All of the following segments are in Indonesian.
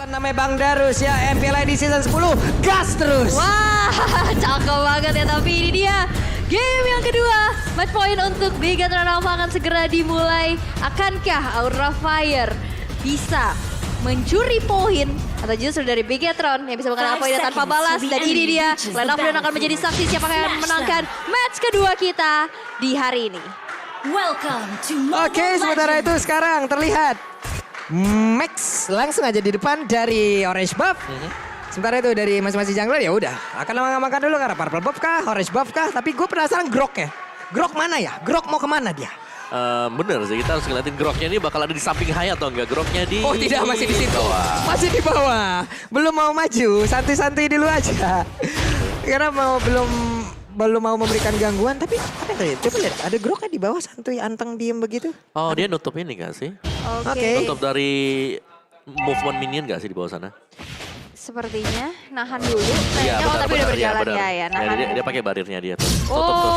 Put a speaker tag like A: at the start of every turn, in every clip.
A: Namanya Bang Darus ya, MPL di season 10, gas terus.
B: Wah, cakep banget ya. Tapi ini dia game yang kedua. Match point untuk Bigatron Alpha akan segera dimulai. Akankah Aura Fire bisa mencuri poin atau justru dari Bigatron yang bisa mengenal poinnya tanpa balas? Dan ini dia, Line Up akan menjadi saksi siapa yang menangkan match kedua kita di hari ini.
A: Oke, sementara itu sekarang terlihat Max langsung aja di depan dari Orange Buff. Sementara itu dari masing-masing jungler ya udah akan mengamankan dulu karena purple buff kah, orange buff kah. Tapi gue penasaran Grok ya. Grok mana ya? Grok mau kemana dia?
C: Bener sih, kita harus ngeliatin Groknya ini bakal ada di samping Hai atau enggak. Groknya di...
A: Oh tidak, masih di situ.
C: bawah.
A: Masih di bawah. Belum mau maju, santai-santai dulu aja. Karena belum mau memberikan gangguan. Tapi ada nggak ya? Coba lihat, ada Groknya di bawah santuy, anteng, diem begitu.
C: Oh dia nutup ini gak sih?
A: Oke.
C: Nutup dari movement minion gak sih di bawah sana?
B: Sepertinya nahan dulu.
C: Iya,
B: Kayaknya tapi udah berjalan
C: benar.
B: ya. Nahan.
C: Dia pakai barirnya dia tuh. Tutup tuh.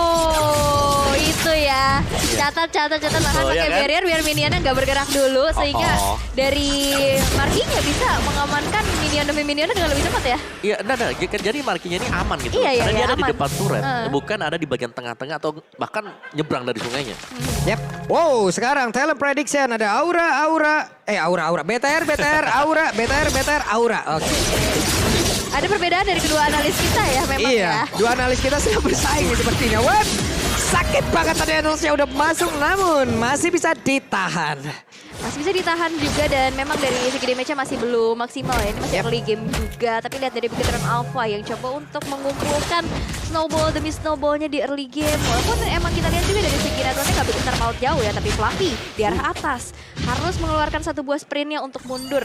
B: Oh, itu ya. Catat nahan
C: Oh,
B: pakai
C: iya kan?
B: barrier biar minionnya nggak bergerak dulu sehingga dari markinya bisa mengamankan minion demi minionnya dengan lebih cepat ya.
C: Iya, nah, jadi markinya ini aman gitu.
B: Iya,
C: Karena dia ada di
B: aman.
C: depan turret, bukan ada di bagian tengah-tengah atau bahkan nyebrang dari sungainya.
A: Yep. Wow, sekarang talent prediction ada Aura. BTR, Aura. Oke.
B: Ada perbedaan dari kedua analis kita ya memang
A: Iya,
B: ya.
A: dua analis kita sedang bersaing nih sepertinya. Wah, sakit banget tadi analisnya udah masuk namun masih bisa ditahan.
B: Masih bisa ditahan juga dan memang dari segi damage-nya masih belum maksimal ya. Ini masih early game juga. Tapi lihat dari Bigatron Alpha yang coba untuk mengumpulkan snowball demi snowballnya di early game. Walaupun emang kita lihat juga dari segi networknya nggak begitu terpaut jauh ya. Tapi Fluffy di arah atas harus mengeluarkan satu buah sprintnya untuk mundur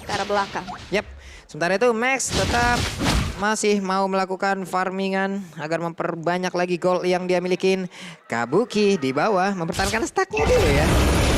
B: ke arah belakang.
A: Yep. Sementara itu Max tetap masih mau melakukan farmingan agar memperbanyak lagi gold yang dia milikin. Kabuki di bawah mempertahankan stacknya dulu ya.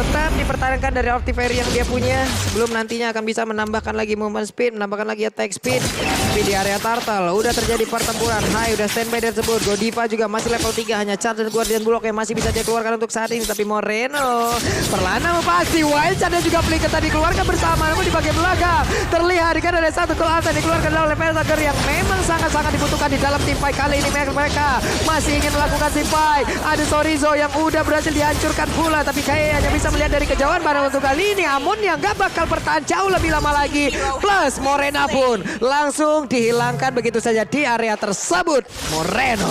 A: Tetap dipertahankan dari Optifairy yang dia punya sebelum nantinya akan bisa menambahkan lagi movement speed, menambahkan lagi attack speed. Tapi di area turtle udah terjadi pertempuran. Hai udah standby tersebut. Godiva juga masih level 3, hanya charge dan Guardian Bullock yang masih bisa dia keluarkan untuk saat ini. Tapi Moreno perlahan pasti Wild Charge dan juga Flicker tadi keluarkan bersama namun di bagian belakang terlihat kan ada satu call out yang dikeluarkan oleh Berserker yang memang sangat-sangat dibutuhkan di dalam tim fight kali ini. Mereka masih ingin melakukan tim fight. Ada Sorizo yang udah berhasil dihancurkan pula tapi kayaknya bisa melihat dari kejauhan pada untuk kali ini Amun yang gak bakal bertahan jauh lebih lama lagi. Plus Morena pun langsung dihilangkan begitu saja di area tersebut. Moreno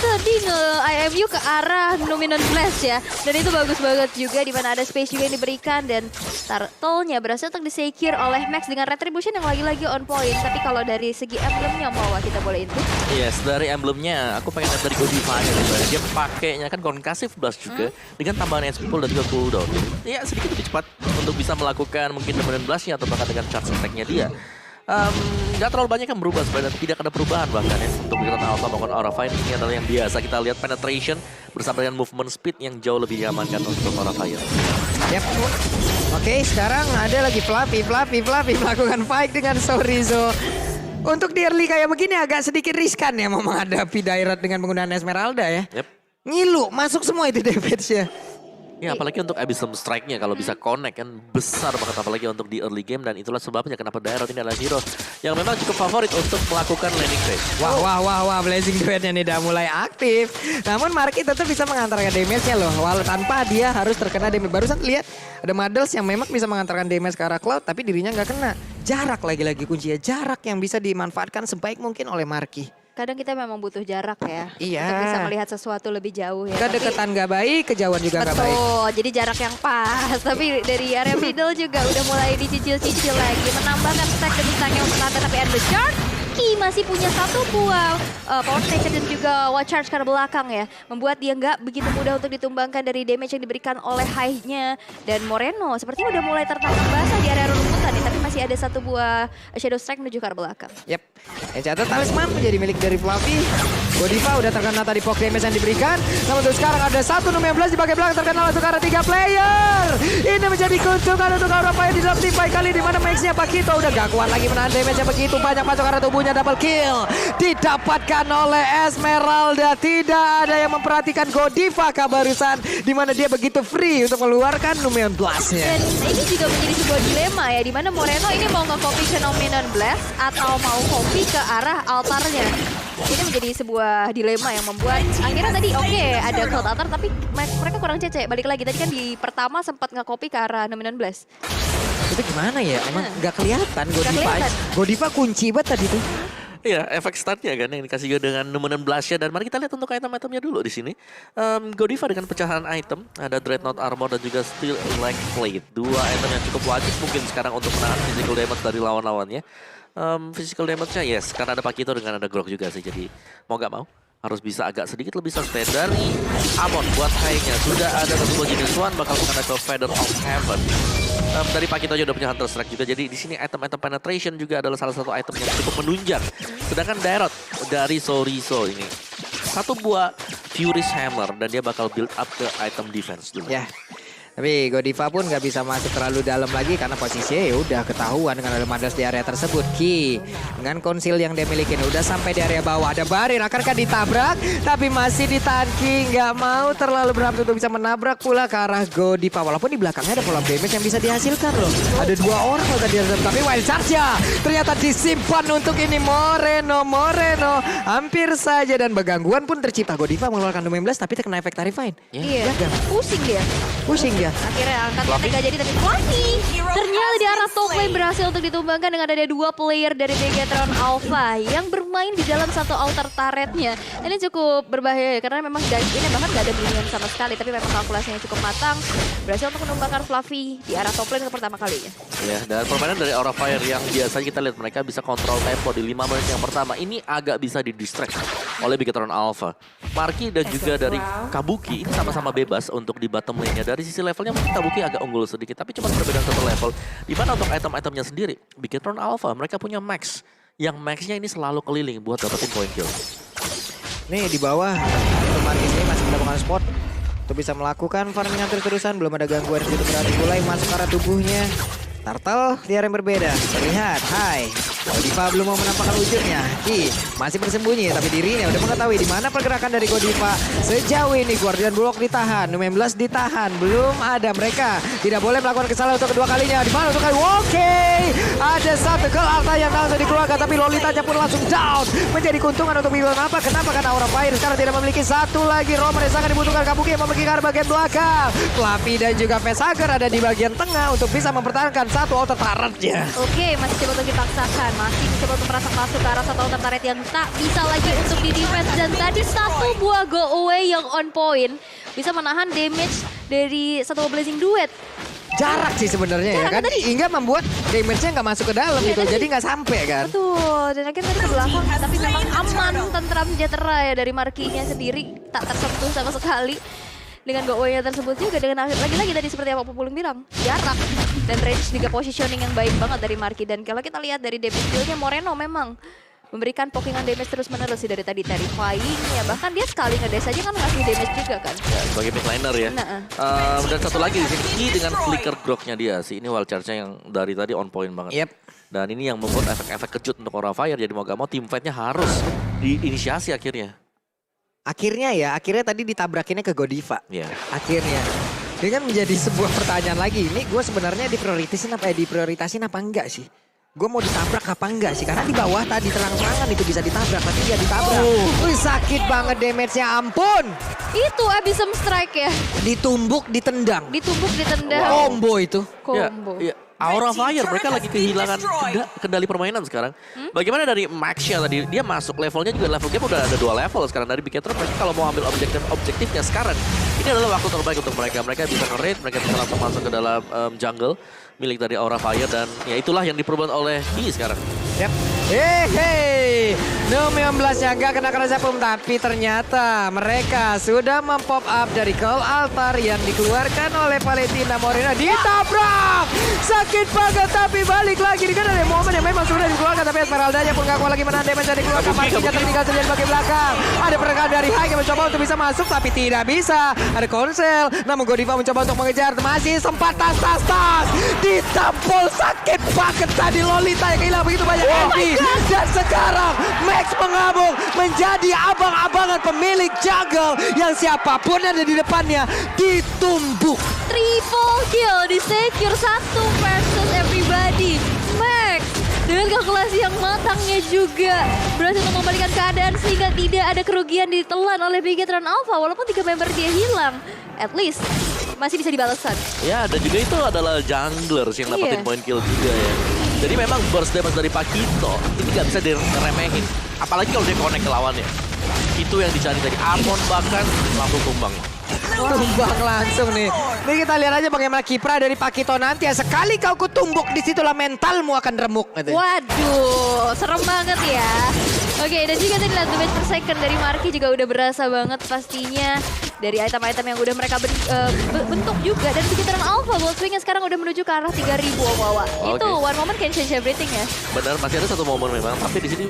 B: tadi nge-IMU ke arah Luminous Blast ya. Dan itu bagus banget juga di mana ada space juga yang diberikan dan turtle-nya berhasil untuk di-secure oleh Max dengan retribution yang lagi-lagi on point. Tapi kalau dari segi emblemnya mau kita boleh itu?
C: Yes, dari emblemnya aku pengen lihat dari Godiva aja gitu. Dia pakainya kan concussive blast juga dengan tambahan SP pool dan juga cooldown. Ya sedikit lebih cepat untuk bisa melakukan mungkin dominant blastnya atau bahkan dengan charge attack-nya dia. Gak terlalu banyak yang berubah sebenarnya, tidak ada perubahan bahkan ya untuk Bigatron Alpha maupun Aura Fire. Ini adalah yang biasa kita lihat penetration bersama dengan movement speed yang jauh lebih diamankan untuk Aura Fire.
A: Yep. Oke, sekarang ada lagi Fluffy melakukan fight dengan Sorizo. Untuk di early kayak begini agak sedikit riskan ya mau menghadapi Dairat dengan penggunaan Esmeralda ya.
C: Yep.
A: Ngilu, masuk semua itu damage-nya.
C: Ya apalagi untuk Abyssal Strike-nya kalau bisa connect kan besar banget apalagi untuk di early game dan itulah sebabnya kenapa Dairat ini adalah hero yang memang cukup favorit untuk melakukan laning phase.
A: Wah, Blazing Duet-nya nih udah mulai aktif. Namun Marky tetap bisa mengantarkan damage-nya loh. Walau tanpa dia harus terkena damage. Barusan lihat ada Muddles yang memang bisa mengantarkan damage ke arah Cloud tapi dirinya nggak kena. Jarak lagi-lagi kuncinya. Jarak yang bisa dimanfaatkan sebaik mungkin oleh Marky.
B: Kadang kita memang butuh jarak ya.
A: Iya.
B: Untuk bisa melihat sesuatu lebih jauh ya.
A: Kedekatan nggak baik, kejauhan juga nggak baik.
B: Betul, jadi jarak yang pas. Tapi dari area middle juga udah mulai dicicil-cicil lagi. Menambahkan stack demi stacknya untuk nanti. Tapi End the Charge masih punya satu buah power station dan juga watch charge ke arah belakang ya. Membuat dia nggak begitu mudah untuk ditumbangkan dari damage yang diberikan oleh High-nya. Dan Moreno sepertinya udah mulai tertangkap basah di area rumputan nih. Tapi masih ada satu buah Shadow Strike menuju ke arah belakang.
A: Yep. Yang catat talisman menjadi milik dari Fluffy. Godiva udah terkena tadi poke damage yang diberikan. Namun untuk sekarang ada 1-16 di bagian belakang terkena langsung ke arah 3 player. Ini menjadi keuntungan untuk Aura Fire di dalam tim fight kali di mana Max-nya Pakito udah gak kuat lagi menahan damage-nya begitu banyak masuk ke arah tubuhnya. Double kill didapatkan oleh Esmeralda. Tidak ada yang memperhatikan Godiva barusan di mana dia begitu free untuk mengeluarkan Lumion Blast-nya.
B: Dan ini juga menjadi sebuah dilema ya di mana Moreno ini mau nge-copy Phenomenon Blast atau mau copy ke arah altarnya. Ini menjadi sebuah dilema yang membuat akhirnya tadi oke, ada Cold Altar tapi mereka kurang cece. Balik lagi tadi kan di pertama sempat nge-copy ke arah Phenomenon Blast.
A: Itu gimana ya? Emang nggak kelihatan Godiva.
B: kelihatan.
A: Godiva kunci banget tadi tuh.
C: Iya, efek startnya kan yang dikasih juga dengan Numenor Blast-nya. Dan mari kita lihat untuk item-itemnya dulu di sini. Godiva dengan pecahan item, ada Dreadnought Armor dan juga Steel Leg Plate. Dua item yang cukup wajib mungkin sekarang untuk menahan physical damage dari lawan-lawannya. Physical damage-nya yes, karena ada Pakito dengan ada Grok juga sih. Jadi mau gak mau harus bisa agak sedikit lebih suspend dari Amon buat high-nya. Sudah ada satu jenis one bakal kena ke Feather of Heaven. Dari Pakito aja udah punya Hunter Strike juga. Jadi di sini item-item penetration juga adalah salah satu item yang cukup menunjang. Sedangkan Dairot dari Soriso ini satu buah Fury's Hammer dan dia bakal build up ke item defense dulu.
A: Ya. Tapi Godiva pun nggak bisa masuk terlalu dalam lagi karena posisinya ya udah ketahuan dengan ada Madas di area tersebut. Ki dengan konsil yang dia miliki udah sampai di area bawah. Ada Barir akankah ditabrak tapi masih ditahan Ki, nggak mau terlalu berhasil untuk bisa menabrak pula ke arah Godiva. Walaupun di belakangnya ada pola damage yang bisa dihasilkan loh. Ada dua orang loh tadi tapi wild charge-nya ternyata disimpan untuk ini Moreno hampir saja dan begangguan pun tercipta. Godiva mengeluarkan domain blast tapi terkena efek Tarifine.
B: Iya, pusing dia. Akhirnya angkatnya nggak jadi tapi Fluffy ternyata di arah top lane berhasil untuk ditumbangkan dengan ada dua player dari Megatron Alpha yang bermain di dalam satu altar turretnya. Ini cukup berbahaya ya, karena memang dive ini bahkan nggak ada minion sama sekali tapi memang kalkulasinya cukup matang. Berhasil untuk menumbangkan Fluffy di arah top lane untuk pertama kalinya.
C: Ya, dan permainan dari Aura Fire yang biasanya kita lihat mereka bisa kontrol tempo di 5 menit yang pertama. Ini agak bisa didistract oleh Megatron Alpha. Marky dan juga dari Kabuki ini sama-sama bebas untuk di bottom lane-nya. Dari sisi levelnya mungkin Kabuki agak unggul sedikit, tapi cuma perbedaan satu level. Di mana untuk item-itemnya sendiri, Megatron Alpha mereka punya max. Yang maxnya ini selalu keliling buat dapetin point kill.
A: Nih di bawah, untuk Marquis ini masih mendapatkan spot untuk bisa melakukan farming terus-terusan. Belum ada gangguan begitu berarti mulai masuk ke arah tubuhnya. Turtle di area yang berbeda. Terlihat, hai. Godiva belum mau menampakkan wujudnya. Ki masih bersembunyi, tapi dirinya udah mengetahui di mana pergerakan dari Godiva. Sejauh ini Guardian Bullock ditahan, Numen Blast ditahan. Belum ada, mereka tidak boleh melakukan kesalahan untuk kedua kalinya. Di mana untuk oke. Ada satu Cold Altar yang langsung dikeluarkan, tapi Lolitanya pun langsung down. Menjadi keuntungan untuk Bill apa? Kenapa? Karena Aura Fire sekarang tidak memiliki satu lagi. Roman yang sangat dibutuhkan. Kabuki yang memiliki ke arah bagian belakang. Fluffy dan juga Facehager ada di bagian tengah untuk bisa mempertahankan satu altar turretnya.
B: Oke, masih coba untuk dipaksakan. Masih mencoba untuk merasa masuk ke arah satu altar turret yang tak bisa lagi untuk di defense. Dan tadi satu buah go away yang on point bisa menahan damage dari satu Blazing Duet.
A: Jarak sih sebenarnya ya kan, hingga membuat damage-nya nggak masuk ke dalam gitu, jadi nggak sampai kan.
B: Betul, dan akhirnya tadi ke belakang, tapi memang aman, tentram, sejahtera ya dari Marky-nya sendiri, tak tersentuh sama sekali. Dengan go away-nya tersebut juga, dengan lagi-lagi tadi seperti apa Pupulung bilang, jarak dan range juga positioning yang baik banget dari Marky. Dan kalau kita lihat dari damage deal-nya, Moreno memang memberikan pokingan damage terus-menerus sih dari tadi terrifying ya, bahkan dia sekali ngedes aja kan ngasih damage juga kan.
C: Ya, sebagai midliner ya. Dan satu lagi di sini Ki dengan flicker groknya dia sih, ini wild charge-nya yang dari tadi on point banget.
A: Yep.
C: Dan ini yang membuat efek-efek kejut untuk Aura Fire, jadi mau gak mau team fight-nya harus diinisiasi akhirnya.
A: Akhirnya tadi ditabrakinnya ke Godiva.
C: Iya.
A: Akhirnya. Dengan menjadi sebuah pertanyaan lagi, ini gue sebenarnya diprioritasin apa enggak sih? Gue mau ditabrak apa enggak sih? Karena di bawah tadi terang-terangan itu bisa ditabrak, tapi dia ditabrak. Wih, sakit banget damage-nya, ampun.
B: Itu Abyssal Strike ya.
A: Ditumbuk, ditendang. Combo itu.
B: Combo.
C: Ya, Aura Fire, mereka lagi kehilangan kendali permainan sekarang. Bagaimana dari Maxia tadi, dia masuk levelnya juga, level game udah ada 2 level sekarang. Dari Biketer, mereka kalau mau ambil objektifnya sekarang, ini adalah waktu terbaik untuk mereka. Mereka bisa nge-raid, mereka bisa langsung masuk ke dalam jungle milik dari Aura Fire. Dan ya itulah yang diperbuat oleh Ki sekarang.
A: Yep. Hey, Numen Blast yang gak kena siapapun, tapi ternyata mereka sudah mempop up dari Cold Altar yang dikeluarkan oleh Valentina Moreno. Ditabrak! Sakit banget, tapi balik lagi. Ini kan ada momen yang memang sudah dikeluarkan, tapi Esmeralda-nya pun gak kuat lagi menahan damage yang dikeluarkan. Marky-nya tertinggal sendiri bagian belakang. Ada pergerakan dari High yang mencoba untuk bisa masuk, tapi tidak bisa. Ada Konsel, namun Godiva mencoba untuk mengejar. Masih sempat tas. Ditampol, sakit banget tadi Lolita yang hilang begitu banyak energi. Dan sekarang Max mengabung menjadi abang-abangan pemilik jungle yang siapapun yang ada di depannya ditumbuk.
B: Triple kill di secure 1 versus everybody. kalkulasi yang matangnya juga berhasil untuk membalikan keadaan sehingga tidak ada kerugian ditelan oleh Bigetron Alpha walaupun 3 member dia hilang. At least masih bisa dibalaskan.
C: Ya, dan juga itu adalah junglers yang dapetin
B: Iya.
C: point kill juga ya. Jadi memang burst damage dari Pakito ini nggak bisa diremehin. Apalagi kalau dia connect ke lawannya. Itu yang dicari tadi. Amon bahkan langsung tumbang.
A: Tumbang langsung nih. Nih kita lihat aja bagaimana kiprah dari Pakito nanti ya. Sekali kau kutumbuk, disitulah mentalmu akan remuk. Gitu.
B: Waduh, serem banget ya. Oke, dan juga tadi lihat damage per second dari Marky juga udah berasa banget pastinya. Dari item-item yang udah mereka bentuk juga. Dan Bigetron Alpha, World Swing yang sekarang udah menuju ke arah 3.000 Wawa. Itu one moment can change everything ya.
C: Benar, masih ada satu momen memang. Tapi di sini,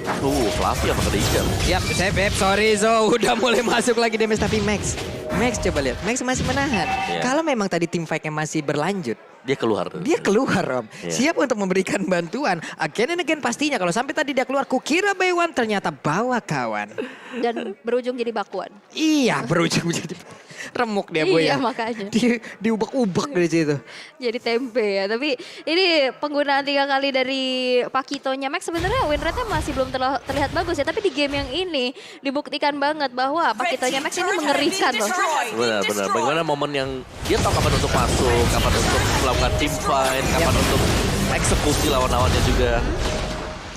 C: Fluffy apa Kedisha?
A: Yap, saya Beb, sorry Zo. Udah mulai masuk lagi damage tapi Max. Max coba lihat, Max masih menahan.
C: Iya.
A: Kalau memang tadi tim fight-nya masih berlanjut,
C: Dia keluar.
A: dia keluar Om.
C: Iya.
A: Siap untuk memberikan bantuan. Again and again pastinya. Kalau sampai tadi dia keluar, kukira Baywan ternyata bawa kawan.
B: Dan berujung jadi bakuan.
A: Iya, berujung menjadi remuk dia Bu ya.
B: Iya, makanya.
A: Diubek-ubek dari situ.
B: Jadi tempe ya. Tapi ini penggunaan 3 kali dari Pakitonya Max sebenarnya win rate-nya masih belum terlihat bagus ya. Tapi di game yang ini dibuktikan banget bahwa Pakitonya Max ini mengerikan loh.
C: Benar. Bagaimana momen yang dia tahu kapan untuk masuk, kapan untuk melakukan team fight, kapan untuk eksekusi lawan-lawannya juga.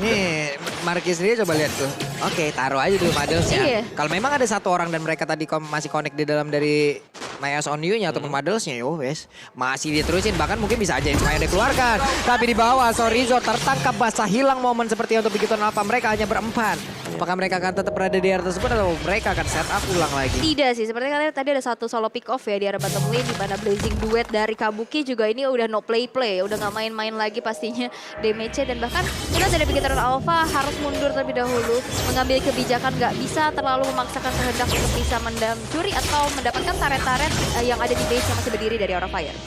A: Nih, Marquis sendiri coba lihat tuh. Oke, taruh aja dulu Madelsnya.
B: Iya.
A: Kalau memang ada satu orang dan mereka tadi masih connect di dalam dari Mayas on You-nya ataupun Madelsnya, yo wes. Masih diterusin, bahkan mungkin bisa aja Ismail dikeluarkan. Tapi di bawah, Sorizo tertangkap basah, hilang momen seperti untuk Bigetron Alpha. Mereka hanya berempat. Apakah mereka akan tetap berada di area tersebut atau mereka akan set up ulang lagi?
B: Tidak sih, seperti kalian tadi ada satu solo pick off ya di arah bottom lane di mana Blazing Duet dari Kabuki juga ini udah no play, udah nggak main-main lagi pastinya damage-nya dan bahkan kita dari Bigetron Alpha harus mundur terlebih dahulu, mengambil kebijakan nggak bisa terlalu memaksakan kehendak untuk bisa mencuri atau mendapatkan turret-turret yang ada di base yang masih berdiri dari Aura Fire.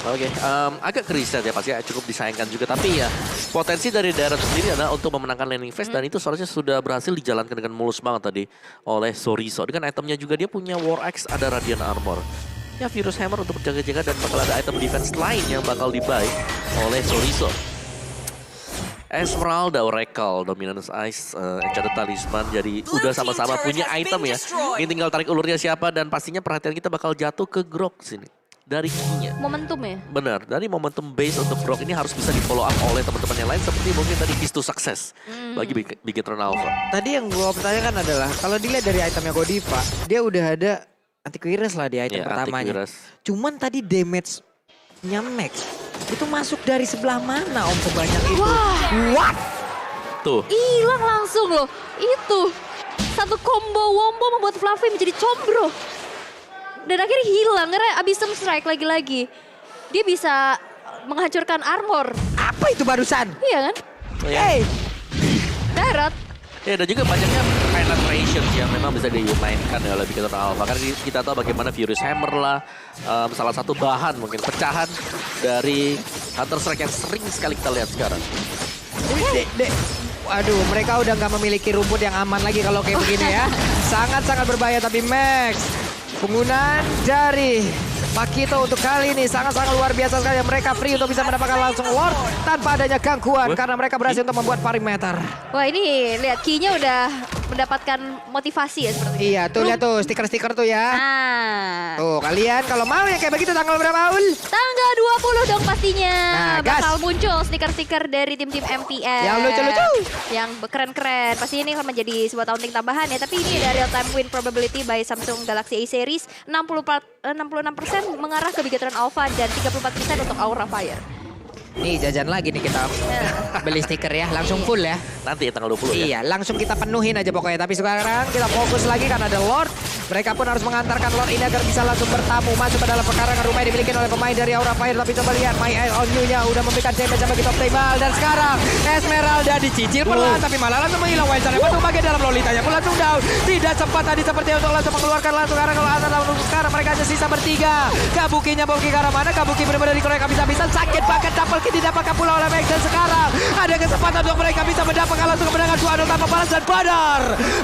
C: Oke, agak krisis ya pasti cukup disayangkan juga. Tapi ya potensi dari daerah sendiri adalah untuk memenangkan laning phase dan itu seharusnya sudah berhasil dijalankan dengan mulus banget tadi oleh Sorizo. Dengan itemnya juga dia punya War Axe, ada Radiant Armor. Ya Virus Hammer untuk berjaga-jaga dan bakal ada item defense lain yang bakal dibuy oleh Sorizo. Esmeralda, Oracle, Dominance Ice, Enchanted Talisman. Jadi udah sama-sama punya item ya. Ini tinggal tarik ulurnya siapa dan pastinya perhatian kita bakal jatuh ke Grok sini. Dari key-nya.
B: Momentum ya?
C: Benar, dari momentum base untuk Grok ini harus bisa di follow up oleh teman-teman yang lain seperti mungkin tadi Keys to Success bagi Bigetron Alpha.
A: Tadi yang gue pertanyakan adalah, kalau dilihat dari itemnya Godiva, dia udah ada antivirus lah di item
C: Iya,
A: pertamanya.
C: antivirus.
A: Cuman tadi damage-nya Max itu masuk dari sebelah mana Om sebanyak itu?
B: Wah.
A: What?
C: Tuh,
B: Hilang langsung loh. Itu satu combo wombo membuat Fluffy menjadi combro. Dan akhirnya hilang karena Abyssal Strike lagi-lagi. Dia bisa menghancurkan armor.
A: Apa itu barusan?
B: Iya kan?
C: ya.
A: Hey,
B: Darat.
C: Ya dan juga banyaknya penetration yang memang bisa dimainkan oleh Bigetron Alpha. Karena kita tahu bagaimana Furious Hammer lah, salah satu bahan mungkin pecahan dari Hunter Strike yang sering sekali kita lihat sekarang.
A: Waduh, mereka udah nggak memiliki rumput yang aman lagi kalau kayak begini ya. Sangat-sangat berbahaya tapi Max, penggunaan dari Pakito untuk kali ini sangat-sangat luar biasa sekali. Mereka free untuk bisa mendapatkan langsung Lord tanpa adanya gangguan karena mereka berhasil untuk membuat perimeter.
B: Wah ini lihat key-nya udah mendapatkan motivasi ya seperti
A: Iya, tuh lihat tuh stiker-stiker tuh ya.
B: Nah,
A: Tuh kalian kalau mau ya kayak begitu tanggal berapa Ul?
B: tanggal 20 dong pastinya.
A: Nah, gas.
B: Bakal muncul stiker-stiker dari tim-tim MPS.
A: Yang lucu-lucu.
B: Yang keren-keren. Pasti ini akan menjadi sebuah taunting tambahan ya. Tapi ini ada real time win probability by Samsung Galaxy A Series. 66% mengarah ke Bigetron Alpha dan 34% untuk Aura Fire.
A: Nih jajan lagi nih kita beli stiker ya, langsung full ya.
C: Nanti ya tanggal 20 ya.
A: Iya, langsung kita penuhin aja pokoknya. Tapi sekarang kita fokus lagi karena ada Lord. Mereka pun harus mengantarkan Lord ini agar bisa langsung bertamu masuk ke dalam pekarangan rumah yang dimiliki oleh pemain dari Aura Fire. Tapi coba lihat My Eye on You-nya udah memberikan damage yang begitu optimal. Dan sekarang Esmeralda dicicil pelan tapi malah langsung menghilang. Wiser yang masuk bagian dalam Lolitanya pun langsung down. Tidak sempat tadi seperti untuk langsung mengeluarkan langsung karena kalau antar lawan sekarang mereka hanya sisa bertiga. Kabukinya mau ke arah mana? Kabuki benar-benar dikeroyok habis-habisan. Sakit banget double kill didapatkan pula oleh Max. Dan sekarang ada kesempatan untuk mereka bisa mendapatkan langsung kemenangan 2-0 tanpa balas dan badar.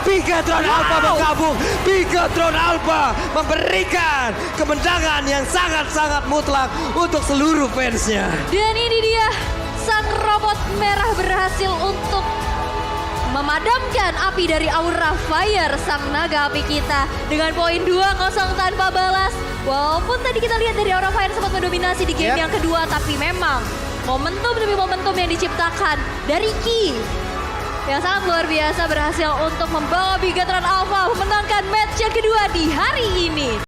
A: Bigetron Alpha bergabung. Bigetron Alpha memberikan kemenangan yang sangat-sangat mutlak untuk seluruh fansnya.
B: Dan ini dia sang robot merah berhasil berhasil untuk memadamkan api dari aura fire sang naga api kita dengan poin 2-0 tanpa balas. Walaupun tadi kita lihat dari aura fire sempat mendominasi di game yang kedua, tapi memang momentum demi momentum yang diciptakan dari Ki yang sangat luar biasa berhasil untuk membawa Bigatron Alpha memenangkan match yang kedua di hari ini.